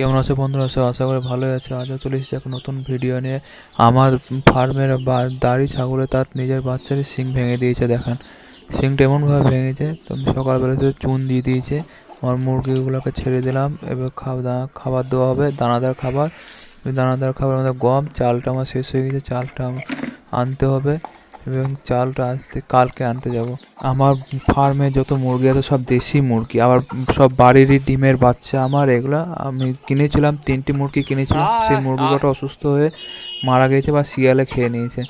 কেমন আছে বন্ধুরা? সব আশা করি ভালোই আছে। আজও চলে এসেছি এক নতুন ভিডিও নিয়ে। আমার ফার্মের দাড়ি ছাগলে তার নিজের বাচ্চারই শিং ভেঙে দিয়েছে। দেখেন শিংটা এমনভাবে ভেঙেছে, তো আমি সকালবেলা তো চুন দিয়ে দিয়েছে। আমার মুরগিগুলোকে ছেড়ে দিলাম, এবার খাবার দেওয়া হবে, দানাদার খাবার। দানাদার খাবার আমাদের গম, চালটা আমার শেষ হয়ে গেছে, চালটা আনতে হবে এবং চালটা কালকে আনতে যাব। আমার ফার্মে যত মুরগি আছে সব দেশি মুরগি, আবার সব বাড়িরই ডিমের বাচ্চা। আমার এগুলা আমি কিনেছিলাম, 3টি মুরগি কিনেছিলাম। সেই মুরগিটা অসুস্থ হয়ে মারা গেছে বা শিয়ালে খেয়ে নিয়েছে।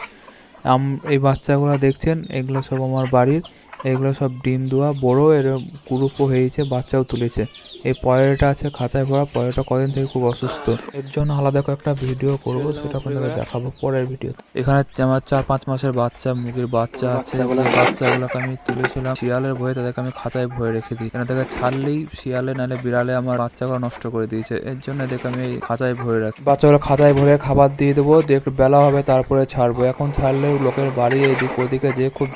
এই বাচ্চাগুলো দেখছেন, এগুলো সব আমার বাড়ির। এগুলো সব ডিম দেওয়া বড়ো, এর গ্রুপও হয়েছে, বাচ্চাও তুলেছে। এই পয়রাটা আছে খাঁচায় ভরা, পয়রাটা কদিন থেকে খুব অসুস্থ। এর জন্য আলাদা একটা ভিডিও করব, সেটা আপনাদের দেখাবো পরের ভিডিও। এখানে আমার 4-5 মাসের বাচ্চা মুরগির বাচ্চা আছে। বাচ্চাগুলোকে আমি তুলেছিলাম, শিয়ালের ভয়ে তাদেরকে আমি খাঁচায় ভরে রেখে দিই। এদেরকে ছাড়লেই শিয়ালে নাহলে বিড়ালে আমার বাচ্চাগুলো নষ্ট করে দিয়েছে। এর জন্য এদেরকে আমি এই খাঁচায় ভরে রাখি। বাচ্চাগুলো খাঁচায় ভরে খাবার দিয়ে দেবো, দিয়ে একটু বেলা হবে তারপরে ছাড়বো। এখন ছাড়লে লোকের বাড়ি এদিক ওদিকে যে খুব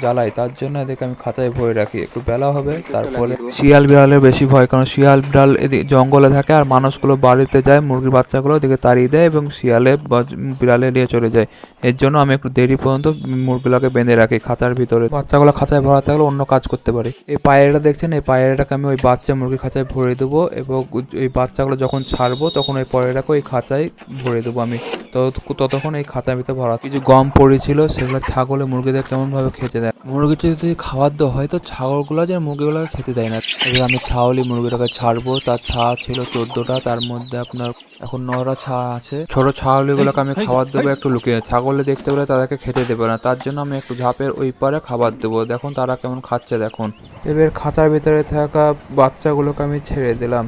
জ্বালায়, তার জন্য এদেরকে আমি খাঁচায় ভরে রাখি। একটু বেলা হবে তারপরে। শিয়াল বিড়ালের বেশি ভয়, কারণ শিয়াল বিড়াল এদিকে জঙ্গলে থাকে, আর মানুষগুলো বাড়িতে যায়, মুরগির বাচ্চাগুলো এদিকে তাড়িয়ে দেয় এবং শিয়ালে বা বিড়ালে নিয়ে চলে যায়। এর জন্য আমি একটু দেরি পর্যন্ত মুরগিগুলোকে বেঁধে রাখি খাঁচার ভিতরে। বাচ্চাগুলো খাঁচায় ভরাতে হলে অন্য কাজ করতে পারি। এই পায়রাটা দেখছেন, এই পায়রাটাকে আমি ওই বাচ্চা মুরগির খাঁচায় ভরে দেবো এবং এই বাচ্চাগুলো যখন ছাড়বো তখন ওই পায়রাটাকে ওই খাঁচায় ভরে দেবো আমি। তো ততক্ষণ এই খাঁচার ভিতরে ভরা। কিছু গম পড়েছিল, সেগুলো ছাগলে মুরগিদের কেমনভাবে খেতে দেয়। মুরগি যদি খাবার দেওয়া হয় তো ছাগলগুলো যে মুরগিগুলোকে খেতে দেয় না। এবার আমি ছাগলি মুরগিটাকে ছাড়বো। তার ছা ছিল 14টা, তার মধ্যে আপনার এখন 9টা ছা আছে। ছোট ছাগলিগুলোকে আমি খাবার দেবো একটু লুকিয়ে। ছাগলে দেখতে পেলে তাদেরকে খেতে দেবে না, তার জন্য আমি একটু ঝাঁপের ওই পারে খাবার দেবো। দেখুন তারা কেমন খাচ্ছে দেখুন। এবার খাঁচার ভিতরে থাকা বাচ্চাগুলোকে আমি ছেড়ে দিলাম।